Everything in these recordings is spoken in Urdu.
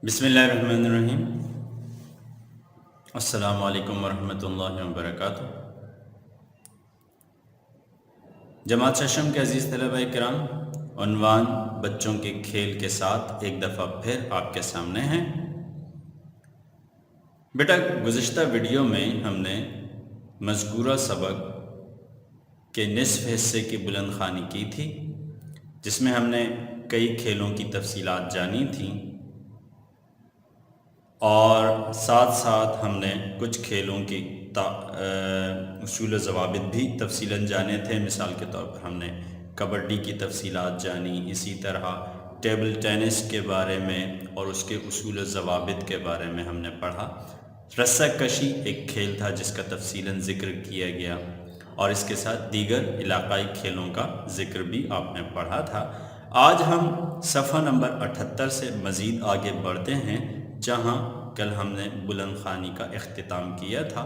بسم اللہ الرحمن الرحیم۔ السلام علیکم ورحمۃ اللہ وبرکاتہ۔ جماعت ششم کے عزیز طلبہ کرام، عنوان بچوں کے کھیل کے ساتھ ایک دفعہ پھر آپ کے سامنے ہیں۔ بیٹا، گزشتہ ویڈیو میں ہم نے مذکورہ سبق کے نصف حصے کی بلند خوانی کی تھی، جس میں ہم نے کئی کھیلوں کی تفصیلات جانی تھیں اور ساتھ ساتھ ہم نے کچھ کھیلوں کی اصول و ضوابط بھی تفصیلاً جانے تھے۔ مثال کے طور پر ہم نے کبڈی کی تفصیلات جانی، اسی طرح ٹیبل ٹینس کے بارے میں اور اس کے اصول و ضوابط کے بارے میں ہم نے پڑھا۔ رسہ کشی ایک کھیل تھا جس کا تفصیلاً ذکر کیا گیا، اور اس کے ساتھ دیگر علاقائی کھیلوں کا ذکر بھی آپ نے پڑھا تھا۔ آج ہم صفحہ نمبر 78 سے مزید آگے بڑھتے ہیں، جہاں کل ہم نے بلند خوانی کا اختتام کیا تھا،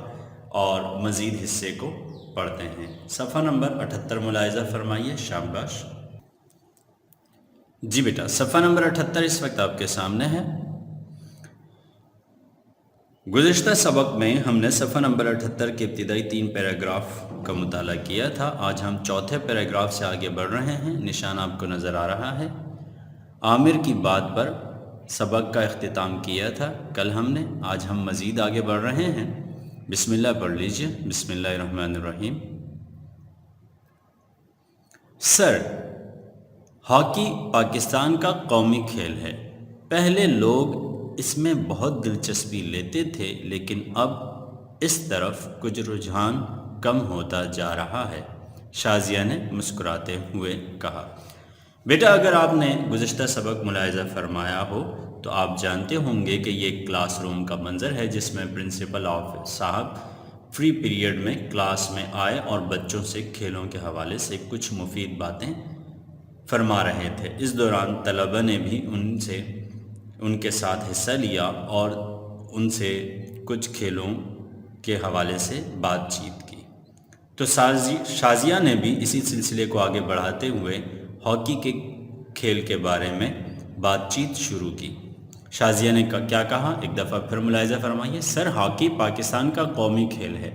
اور مزید حصے کو پڑھتے ہیں۔ صفحہ نمبر 78 ملاحظہ فرمائیے، شاباش۔ جی بیٹا، صفحہ نمبر 78 اس وقت آپ کے سامنے ہے۔ گزشتہ سبق میں ہم نے صفحہ نمبر 78 کے ابتدائی 3 پیراگراف کا مطالعہ کیا تھا۔ آج ہم چوتھے پیراگراف سے آگے بڑھ رہے ہیں۔ نشان آپ کو نظر آ رہا ہے۔ عامر کی بات پر سبق کا اختتام کیا تھا کل ہم نے، آج ہم مزید آگے بڑھ رہے ہیں۔ بسم اللہ پڑھ لیجئے۔ بسم اللہ الرحمن الرحیم۔ سر، ہاکی پاکستان کا قومی کھیل ہے۔ پہلے لوگ اس میں بہت دلچسپی لیتے تھے، لیکن اب اس طرف کچھ رجحان کم ہوتا جا رہا ہے، شازیہ نے مسکراتے ہوئے کہا۔ بیٹا، اگر آپ نے گزشتہ سبق ملاحظہ فرمایا ہو تو آپ جانتے ہوں گے کہ یہ کلاس روم کا منظر ہے، جس میں پرنسپل آفس صاحب فری پیریڈ میں کلاس میں آئے اور بچوں سے کھیلوں کے حوالے سے کچھ مفید باتیں فرما رہے تھے۔ اس دوران طلبہ نے بھی ان کے ساتھ حصہ لیا اور ان سے کچھ کھیلوں کے حوالے سے بات چیت کی۔ تو شازیہ نے بھی اسی سلسلے کو آگے بڑھاتے ہوئے ہاکی کے کھیل کے بارے میں بات چیت شروع کی۔ شازیہ نے کیا کہا، ایک دفعہ پھر ملاحظہ فرمائیے۔ سر، ہاکی پاکستان کا قومی کھیل ہے۔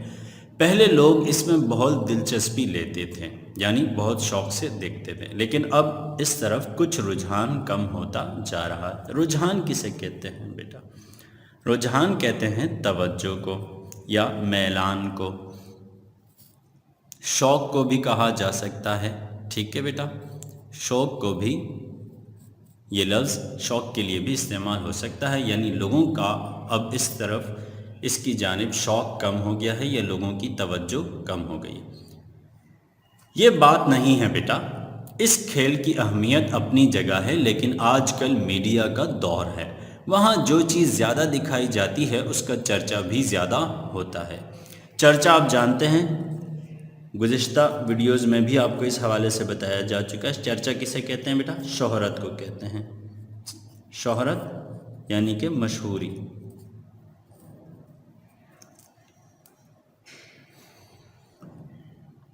پہلے لوگ اس میں بہت دلچسپی لیتے تھے، یعنی بہت شوق سے دیکھتے تھے، لیکن اب اس طرف کچھ رجحان کم ہوتا جا رہا ہے۔ رجحان کسے کہتے ہیں بیٹا؟ رجحان کہتے ہیں توجہ کو یا میلان کو، شوق کو بھی کہا جا سکتا ہے۔ ٹھیک ہے بیٹا، شوق کو بھی، یہ لفظ شوق کے لیے بھی استعمال ہو سکتا ہے، یعنی لوگوں کا اب اس طرف، اس کی جانب شوق کم ہو گیا ہے یا لوگوں کی توجہ کم ہو گئی۔ یہ بات نہیں ہے بیٹا، اس کھیل کی اہمیت اپنی جگہ ہے، لیکن آج کل میڈیا کا دور ہے، وہاں جو چیز زیادہ دکھائی جاتی ہے اس کا چرچا بھی زیادہ ہوتا ہے۔ چرچا آپ جانتے ہیں، گزشتہ ویڈیوز میں بھی آپ کو اس حوالے سے بتایا جا چکا ہے۔ چرچا کسے کہتے ہیں بیٹا؟ شہرت کو کہتے ہیں۔ شہرت یعنی کہ مشہوری۔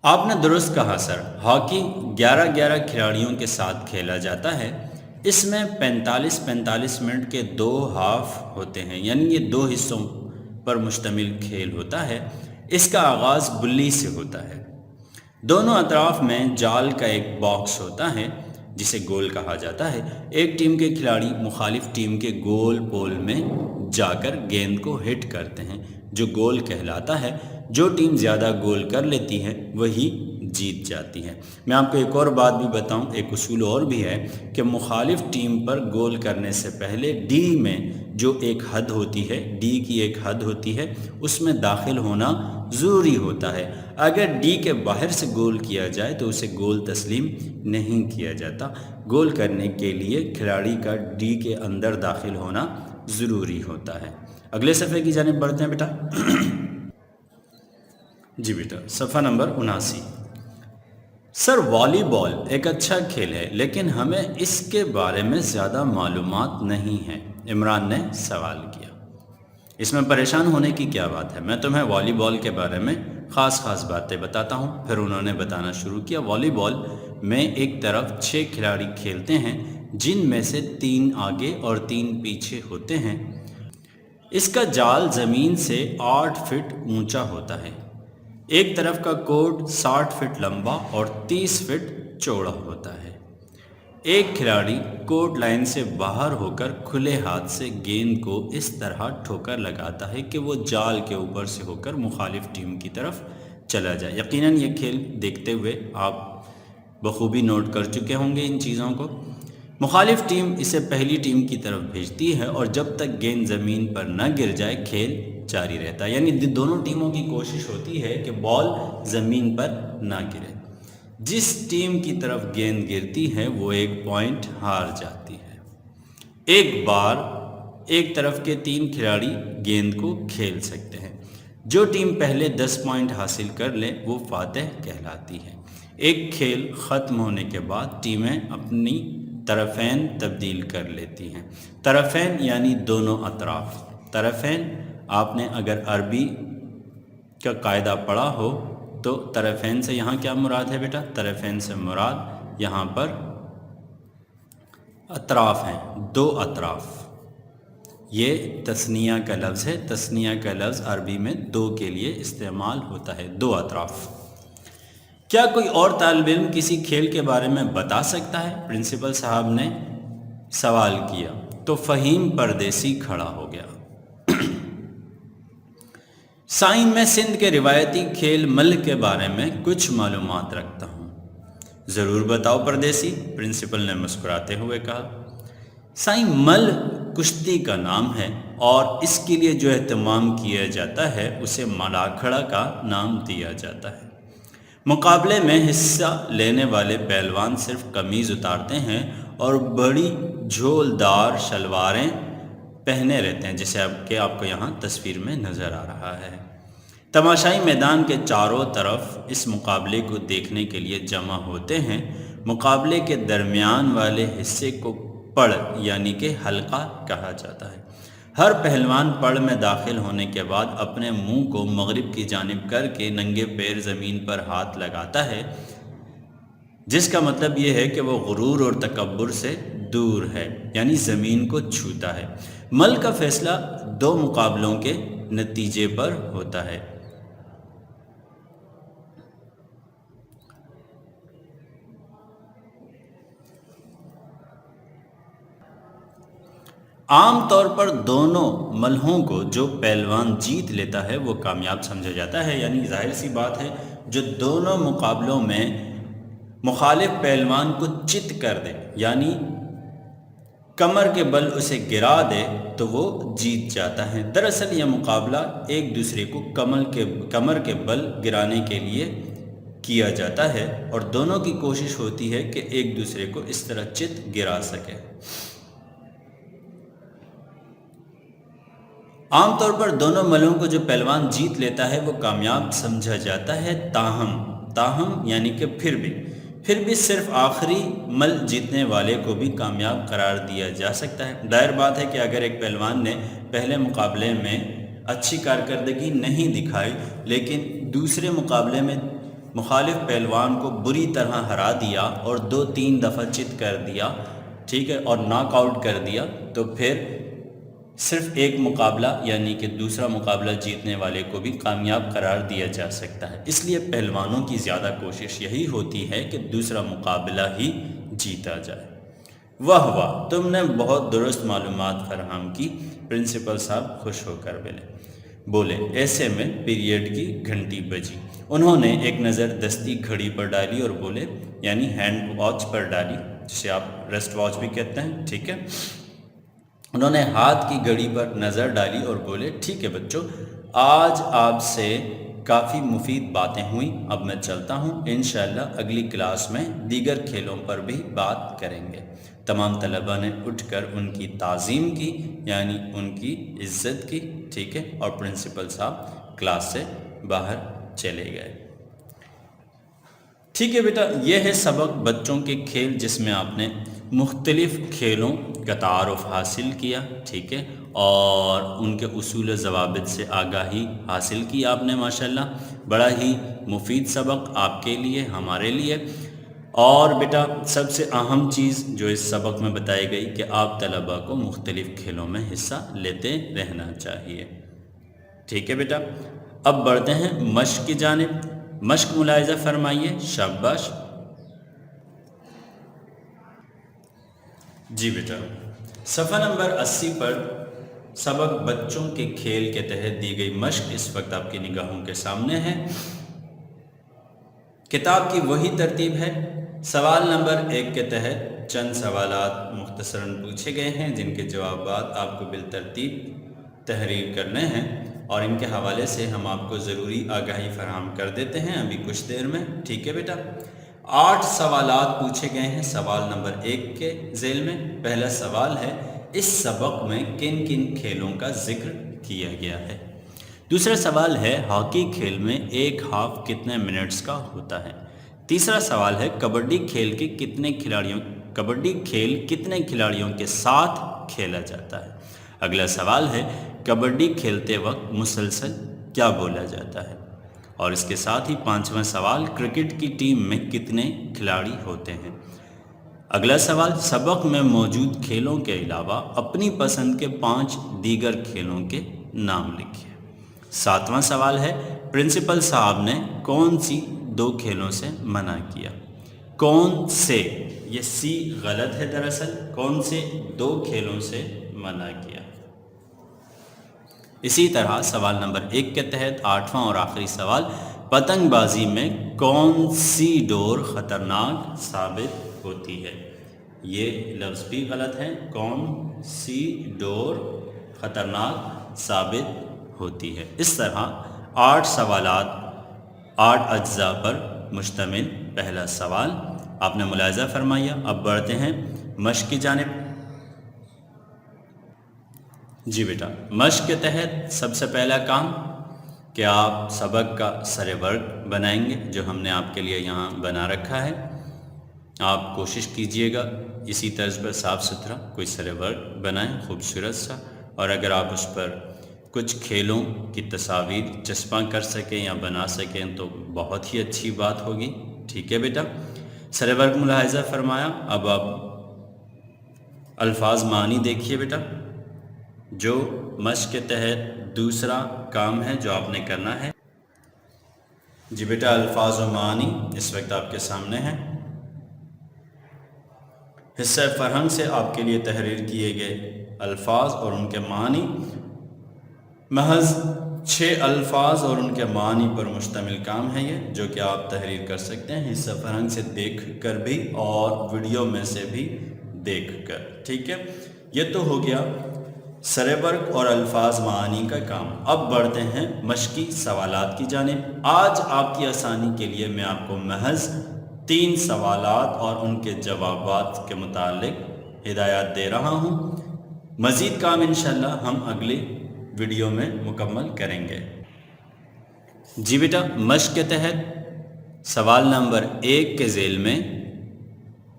آپ نے درست کہا سر، ہاکی 11 کھلاڑیوں کے ساتھ کھیلا جاتا ہے۔ اس میں 45 منٹ کے 2 ہاف ہوتے ہیں، یعنی یہ 2 حصوں پر مشتمل کھیل ہوتا ہے۔ اس کا آغاز گلی سے ہوتا ہے۔ دونوں اطراف میں جال کا ایک باکس ہوتا ہے جسے گول کہا جاتا ہے۔ ایک ٹیم کے کھلاڑی مخالف ٹیم کے گول پول میں جا کر گیند کو ہٹ کرتے ہیں، جو گول کہلاتا ہے۔ جو ٹیم زیادہ گول کر لیتی ہے وہی جیت جاتی ہے۔ میں آپ کو ایک اور بات بھی بتاؤں، ایک اصول اور بھی ہے کہ مخالف ٹیم پر گول کرنے سے پہلے ڈی میں جو ایک حد ہوتی ہے، ڈی کی ایک حد ہوتی ہے، اس میں داخل ہونا ضروری ہوتا ہے۔ اگر ڈی کے باہر سے گول کیا جائے تو اسے گول تسلیم نہیں کیا جاتا۔ گول کرنے کے لیے کھلاڑی کا ڈی کے اندر داخل ہونا ضروری ہوتا ہے۔ اگلے صفحے کی جانب بڑھتے ہیں بیٹا۔ جی بیٹا، صفحہ نمبر 79۔ سر، والی بال ایک اچھا کھیل ہے، لیکن ہمیں اس کے بارے میں زیادہ معلومات نہیں ہیں، عمران نے سوال کیا۔ اس میں پریشان ہونے کی کیا بات ہے؟ میں تمہیں والی بال کے بارے میں خاص باتیں بتاتا ہوں۔ پھر انہوں نے بتانا شروع کیا۔ والی بال میں ایک طرف 6 کھلاڑی کھیلتے ہیں، جن میں سے 3 آگے اور 3 پیچھے ہوتے ہیں۔ اس کا جال زمین سے 8 فٹ اونچا ہوتا ہے۔ ایک طرف کا کورٹ 60 فٹ لمبا اور 30 فٹ چوڑا ہوتا ہے۔ ایک کھلاڑی کورٹ لائن سے باہر ہو کر کھلے ہاتھ سے گیند کو اس طرح ٹھوکر لگاتا ہے کہ وہ جال کے اوپر سے ہو کر مخالف ٹیم کی طرف چلا جائے۔ یقیناً یہ کھیل دیکھتے ہوئے آپ بخوبی نوٹ کر چکے ہوں گے ان چیزوں کو۔ مخالف ٹیم اسے پہلی ٹیم کی طرف بھیجتی ہے اور جب تک گیند زمین پر نہ گر جائے کھیل جاری رہتا ہے، یعنی دونوں ٹیموں کی کوشش ہوتی ہے کہ بال زمین پر نہ گرے۔ جس ٹیم کی طرف گیند گرتی ہے وہ 1 پوائنٹ ہار جاتی ہے۔ ایک بار ایک طرف کے 3 کھلاڑی گیند کو کھیل سکتے ہیں۔ جو ٹیم پہلے 10 پوائنٹ حاصل کر لے وہ فاتح کہلاتی ہے۔ ایک کھیل ختم ہونے کے بعد ٹیمیں اپنی طرفین تبدیل کر لیتی ہیں۔ طرفین یعنی دونوں اطراف۔ طرفین آپ نے اگر عربی کا قاعدہ پڑھا ہو تو طرفین سے یہاں کیا مراد ہے بیٹا؟ طرفین سے مراد یہاں پر اطراف ہیں، 2 اطراف۔ یہ تثنیہ کا لفظ ہے۔ تثنیہ کا لفظ عربی میں 2 کے لیے استعمال ہوتا ہے، 2 اطراف۔ کیا کوئی اور طالب علم کسی کھیل کے بارے میں بتا سکتا ہے؟ پرنسپل صاحب نے سوال کیا تو فہیم پردیسی کھڑا ہو گیا۔ سائن میں سندھ کے روایتی کھیل مل کے بارے میں کچھ معلومات رکھتا ہوں۔ ضرور بتاؤ پردیسی، پرنسپل نے مسکراتے ہوئے کہا۔ سائن مل کشتی کا نام ہے اور اس کے لیے جو اہتمام کیا جاتا ہے اسے ملاکھڑا کا نام دیا جاتا ہے۔ مقابلے میں حصہ لینے والے پہلوان صرف قمیض اتارتے ہیں اور بڑی جھولدار شلواریں پہنے رہتے ہیں، جیسے آپ کو یہاں تصویر میں نظر آ رہا ہے۔ تماشائی میدان کے چاروں طرف اس مقابلے کو دیکھنے کے لیے جمع ہوتے ہیں۔ مقابلے کے درمیان والے حصے کو پڑ یعنی کہ حلقہ کہا جاتا ہے۔ ہر پہلوان پڑ میں داخل ہونے کے بعد اپنے منہ کو مغرب کی جانب کر کے ننگے پیر زمین پر ہاتھ لگاتا ہے، جس کا مطلب یہ ہے کہ وہ غرور اور تکبر سے دور ہے، یعنی زمین کو چھوتا ہے۔ مل کا فیصلہ 2 مقابلوں کے نتیجے پر ہوتا ہے۔ عام طور پر دونوں ملہوں کو جو پہلوان جیت لیتا ہے وہ کامیاب سمجھا جاتا ہے، یعنی ظاہر سی بات ہے جو دونوں مقابلوں میں مخالف پہلوان کو چت کر دے یعنی کمر کے بل اسے گرا دے تو وہ جیت جاتا ہے۔ دراصل یہ مقابلہ ایک دوسرے کو کمر کے بل گرانے کے لیے کیا جاتا ہے اور دونوں کی کوشش ہوتی ہے کہ ایک دوسرے کو اس طرح چت گرا سکے۔ عام طور پر دونوں ملوں کو جو پہلوان جیت لیتا ہے وہ کامیاب سمجھا جاتا ہے، تاہم یعنی کہ پھر بھی صرف آخری مل جیتنے والے کو بھی کامیاب قرار دیا جا سکتا ہے۔ ظاہر بات ہے کہ اگر ایک پہلوان نے پہلے مقابلے میں اچھی کارکردگی نہیں دکھائی لیکن دوسرے مقابلے میں مخالف پہلوان کو بری طرح ہرا دیا اور 2-3 دفعہ چت کر دیا، ٹھیک ہے، اور ناک آؤٹ کر دیا، تو پھر صرف ایک مقابلہ یعنی کہ دوسرا مقابلہ جیتنے والے کو بھی کامیاب قرار دیا جا سکتا ہے۔ اس لیے پہلوانوں کی زیادہ کوشش یہی ہوتی ہے کہ دوسرا مقابلہ ہی جیتا جائے۔ واہ واہ، تم نے بہت درست معلومات فراہم کی، پرنسپل صاحب خوش ہو کر بولے۔ ایسے میں پیریڈ کی گھنٹی بجی۔ انہوں نے ایک نظر دستی گھڑی پر ڈالی اور بولے، یعنی ہینڈ واچ پر ڈالی، جسے آپ ریسٹ واچ بھی کہتے ہیں، ٹھیک ہے۔ انہوں نے ہاتھ کی گھڑی پر نظر ڈالی اور بولے، ٹھیک ہے بچوں، آج آپ سے کافی مفید باتیں ہوئیں، اب میں چلتا ہوں، انشاءاللہ اگلی کلاس میں دیگر کھیلوں پر بھی بات کریں گے۔ تمام طلباء نے اٹھ کر ان کی تعظیم کی، یعنی ان کی عزت کی، ٹھیک ہے، اور پرنسپل صاحب کلاس سے باہر چلے گئے۔ ٹھیک ہے بیٹا، یہ ہے سبق بچوں کے کھیل، جس میں آپ نے مختلف کھیلوں کا تعارف حاصل کیا، ٹھیک ہے، اور ان کے اصول و ضوابط سے آگاہی حاصل کی آپ نے، ماشاءاللہ۔ بڑا ہی مفید سبق آپ کے لیے، ہمارے لیے، اور بیٹا سب سے اہم چیز جو اس سبق میں بتائی گئی کہ آپ طلباء کو مختلف کھیلوں میں حصہ لیتے رہنا چاہیے. ٹھیک ہے بیٹا. اب بڑھتے ہیں مشق کی جانب. مشق ملاحظہ فرمائیے. شاباش. جی بیٹا صفحہ نمبر 80 پر سبق بچوں کے کھیل کے تحت دی گئی مشق اس وقت آپ کی نگاہوں کے سامنے ہے. کتاب کی وہی ترتیب ہے. سوال نمبر 1 کے تحت چند سوالات مختصراً پوچھے گئے ہیں جن کے جوابات آپ کو بالترتیب تحریر کرنے ہیں اور ان کے حوالے سے ہم آپ کو ضروری آگاہی فراہم کر دیتے ہیں ابھی کچھ دیر میں. ٹھیک ہے بیٹا. 8 سوالات پوچھے گئے ہیں سوال نمبر 1 کے ذیل میں. پہلا سوال ہے اس سبق میں کن کن کھیلوں کا ذکر کیا گیا ہے. دوسرا سوال ہے ہاکی کھیل میں ایک ہاف کتنے منٹس کا ہوتا ہے. تیسرا سوال ہے کبڈی کھیل کتنے کھلاڑیوں کے ساتھ کھیلا جاتا ہے. اگلا سوال ہے کبڈی کھیلتے وقت مسلسل کیا بولا جاتا ہے. اور اس کے ساتھ ہی 5واں سوال کرکٹ کی ٹیم میں کتنے کھلاڑی ہوتے ہیں. اگلا سوال سبق میں موجود کھیلوں کے علاوہ اپنی پسند کے 5 دیگر کھیلوں کے نام لکھیے. 7واں سوال ہے پرنسپل صاحب نے کون سی 2 کھیلوں سے منع کیا. کون سے، یہ سی غلط ہے دراصل، کون سے 2 کھیلوں سے منع کیا. اسی طرح سوال نمبر 1 کے تحت 8واں اور آخری سوال پتنگ بازی میں کون سی ڈور خطرناک ثابت ہوتی ہے. یہ لفظ بھی غلط ہے. کون سی ڈور خطرناک ثابت ہوتی ہے. اس طرح 8 سوالات 8 اجزاء پر مشتمل پہلا سوال آپ نے ملاحظہ فرمایا. اب بڑھتے ہیں مشق کی جانب. جی بیٹا مشق کے تحت سب سے پہلا کام کہ آپ سبق کا سر ورق بنائیں گے جو ہم نے آپ کے لیے یہاں بنا رکھا ہے. آپ کوشش کیجئے گا اسی طرز پر صاف ستھرا کوئی سر ورق بنائیں خوبصورت سا، اور اگر آپ اس پر کچھ کھیلوں کی تصاویر چسپاں کر سکیں یا بنا سکیں تو بہت ہی اچھی بات ہوگی. ٹھیک ہے بیٹا. سر ورق ملاحظہ فرمایا. اب آپ الفاظ معنی دیکھیے بیٹا. جو مشق کے تحت دوسرا کام ہے جو آپ نے کرنا ہے. جی بیٹا الفاظ و معنی اس وقت آپ کے سامنے ہیں. حصہ فرہنگ سے آپ کے لیے تحریر کیے گئے الفاظ اور ان کے معنی محض 6 الفاظ اور ان کے معنی پر مشتمل کام ہے یہ جو کہ آپ تحریر کر سکتے ہیں حصہ فرہنگ سے دیکھ کر بھی اور ویڈیو میں سے بھی دیکھ کر. ٹھیک ہے. یہ تو ہو گیا سر ورق اور الفاظ معانی کا کام. اب بڑھتے ہیں مشقی سوالات کی جانب. آج آپ کی آسانی کے لیے میں آپ کو محض 3 سوالات اور ان کے جوابات کے متعلق ہدایات دے رہا ہوں. مزید کام انشاءاللہ ہم اگلی ویڈیو میں مکمل کریں گے. جی بیٹا مشق کے تحت سوال نمبر 1 کے ذیل میں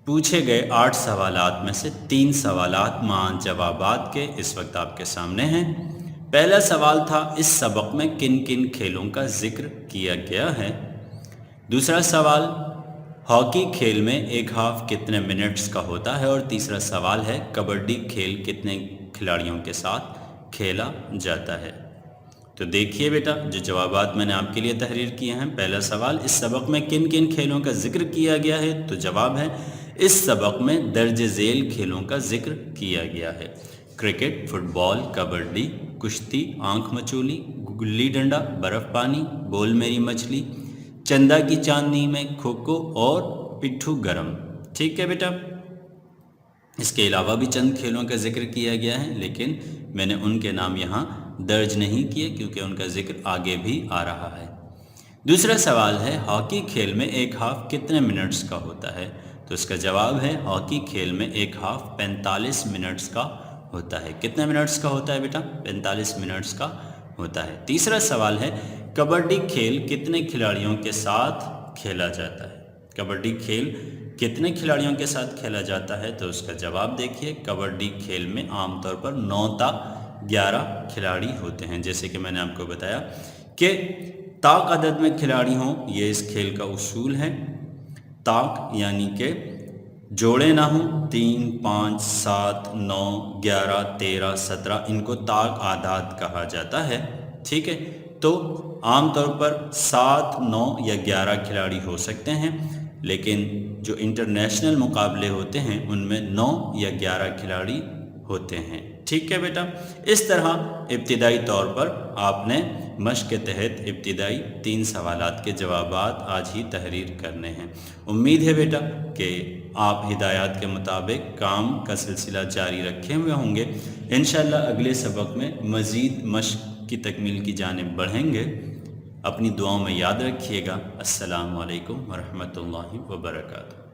پوچھے گئے 8 سوالات میں سے 3 سوالات مع جوابات کے اس وقت آپ کے سامنے ہیں. پہلا سوال تھا اس سبق میں کن کن کھیلوں کا ذکر کیا گیا ہے. دوسرا سوال ہاکی کھیل میں ایک ہاف کتنے منٹس کا ہوتا ہے. اور تیسرا سوال ہے کبڈی کھیل کتنے کھلاڑیوں کے ساتھ کھیلا جاتا ہے. تو دیکھیے بیٹا جو جوابات میں نے آپ کے لیے تحریر کیے ہیں. پہلا سوال اس سبق میں کن کن کھیلوں کا ذکر کیا گیا ہے. تو جواب ہے اس سبق میں درج ذیل کھیلوں کا ذکر کیا گیا ہے. کرکٹ، فٹ بال، کبڈی، کشتی، آنکھ مچولی، گلی ڈنڈا، برف پانی، بول میری مچھلی، چندہ کی چاندنی میں کھوکھو اور پٹھو گرم. ٹھیک ہے بیٹا. اس کے علاوہ بھی چند کھیلوں کا ذکر کیا گیا ہے لیکن میں نے ان کے نام یہاں درج نہیں کیے کیونکہ ان کا ذکر آگے بھی آ رہا ہے. دوسرا سوال ہے ہاکی کھیل میں ایک ہاف کتنے منٹس کا ہوتا ہے. تو اس کا جواب ہے ہاکی کھیل میں ایک ہاف 45 منٹس کا ہوتا ہے. کتنے منٹس کا ہوتا ہے بیٹا؟ 45 منٹس کا ہوتا ہے. تیسرا سوال ہے کبڈی کھیل کتنے کھلاڑیوں کے ساتھ کھیلا جاتا ہے. کبڈی کھیل کتنے کھلاڑیوں کے ساتھ کھیلا جاتا ہے. تو اس کا جواب دیکھیے کبڈی کھیل میں عام طور پر 9 تا 11 کھلاڑی ہوتے ہیں. جیسے کہ میں نے آپ کو بتایا کہ طاق عدد میں کھلاڑی ہوں یہ اس کھیل کا اصول ہے. طاق یعنی کہ جوڑے نہ ہوں، 3، 5، 7، 9، 11، 13، 17، ان کو طاق اعداد کہا جاتا ہے، ٹھیک ہے۔ تو عام طور پر 7، 9 یا 11 کھلاڑی ہو سکتے ہیں، لیکن جو انٹرنیشنل مقابلے ہوتے ہیں ان میں 9 یا 11 کھلاڑی ہوتے ہیں، ٹھیک ہے بیٹا۔ اس طرح ابتدائی طور پر آپ نے مشق کے تحت ابتدائی 3 سوالات کے جوابات آج ہی تحریر کرنے ہیں۔ امید ہے بیٹا کہ آپ ہدایات کے مطابق کام کا سلسلہ جاری رکھے ہوئے ہوں گے۔ انشاءاللہ اگلے سبق میں مزید مشق کی تکمیل کی جانب بڑھیں گے۔ اپنی دعاؤں میں یاد رکھیے گا۔ السلام علیکم ورحمۃ اللہ وبرکاتہ۔